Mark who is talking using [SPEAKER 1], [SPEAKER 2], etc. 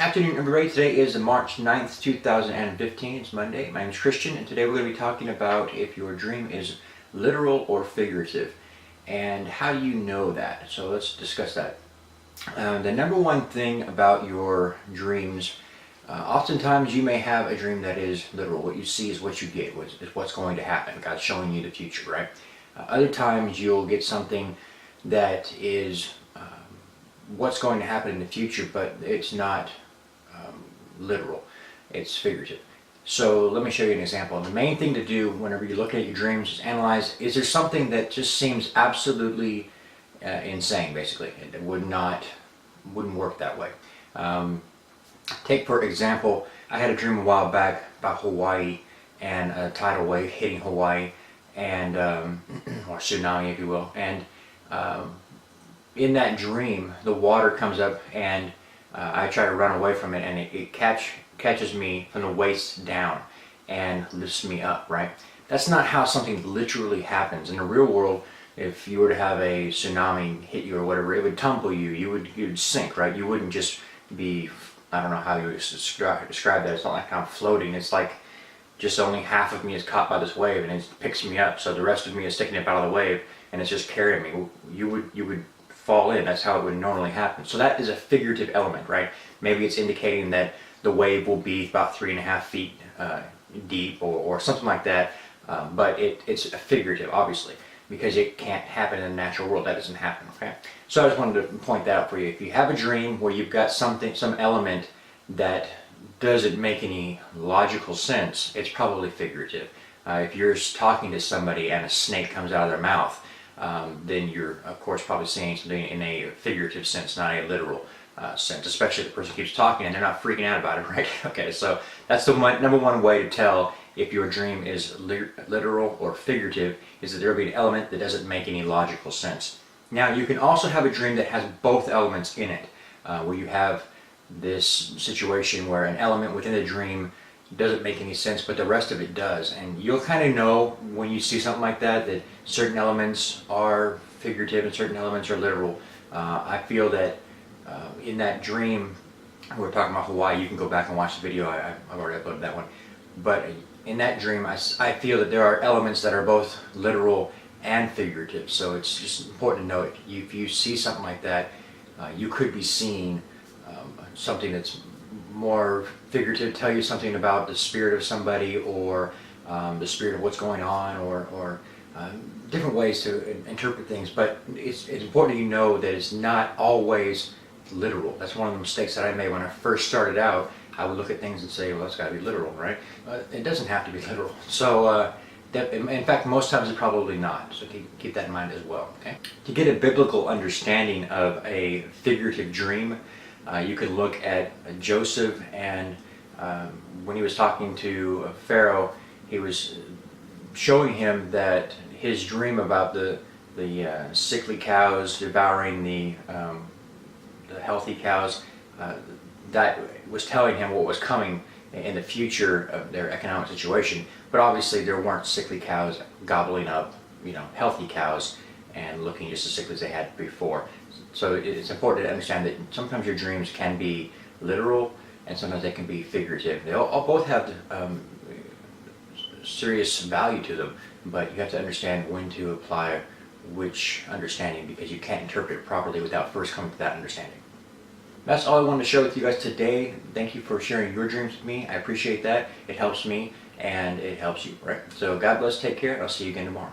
[SPEAKER 1] Afternoon, everybody. Today is March 9th, 2015. It's Monday. My name is Christian, and today we're going to be talking about if your dream is literal or figurative, and how you know that. So let's discuss that. The number one thing about your dreams, oftentimes you may have a dream that is literal. What you see is what you get, is what's going to happen. God's showing you the future, right? Other times you'll get something that is what's going to happen in the future, but it's not literal, it's figurative. So let me show you an example. And the main thing to do whenever you're looking at your dreams is analyze, is there something that just seems absolutely insane, basically. It wouldn't work that way. Take for example, I had a dream a while back about Hawaii and a tidal wave hitting Hawaii, and or tsunami, if you will, and in that dream the water comes up, and I try to run away from it, and it catches me from the waist down and lifts me up, right? That's not how something literally happens. In the real world, if you were to have a tsunami hit you or whatever, it would tumble you, you'd sink, right? You wouldn't just be, I don't know how you would describe that. It's not like I'm floating. It's like just only half of me is caught by this wave and it picks me up, so the rest of me is sticking up out of the wave and it's just carrying me. You would fall in. That's how it would normally happen. So that is a figurative element, right? Maybe it's indicating that the wave will be about 3.5 feet deep or something like that, but it's figurative, obviously, because it can't happen in the natural world. That doesn't happen, okay? So I just wanted to point that out for you. If you have a dream where you've got some element that doesn't make any logical sense, it's probably figurative. If you're talking to somebody and a snake comes out of their mouth, then you're, of course, probably saying something in a figurative sense, not a literal sense, especially if the person keeps talking and they're not freaking out about it, right? Okay, so that's the number one way to tell if your dream is literal or figurative, is that there will be an element that doesn't make any logical sense. Now, you can also have a dream that has both elements in it, where you have this situation where an element within the dream doesn't make any sense, but the rest of it does. And you'll kind of know when you see something like that, that certain elements are figurative and certain elements are literal. I feel that in that dream, we're talking about Hawaii, you can go back and watch the video, I've already uploaded that one. But in that dream, I feel that there are elements that are both literal and figurative. So it's just important to note, if you see something like that, you could be seeing something that's more figurative, tell you something about the spirit of somebody, or the spirit of what's going on, or different ways to interpret things. But it's important that you know that it's not always literal. That's one of the mistakes that I made when I first started out. I would look at things and say, well, that's got to be literal, right? It doesn't have to be literal. So in fact, most times it's probably not. So keep that in mind as well, okay? To get a biblical understanding of a figurative dream, you can look at Joseph, and when he was talking to Pharaoh, he was showing him that his dream about the sickly cows devouring the healthy cows, that was telling him what was coming in the future of their economic situation. But obviously there weren't sickly cows gobbling up, healthy cows and looking just as sickly as they had before. So it's important to understand that sometimes your dreams can be literal and sometimes they can be figurative. They all both have serious value to them, but you have to understand when to apply which understanding, because you can't interpret it properly without first coming to that understanding. That's all I wanted to share with you guys today. Thank you for sharing your dreams with me. I appreciate that. It helps me and it helps you, right? So God bless, take care, and I'll see you again tomorrow.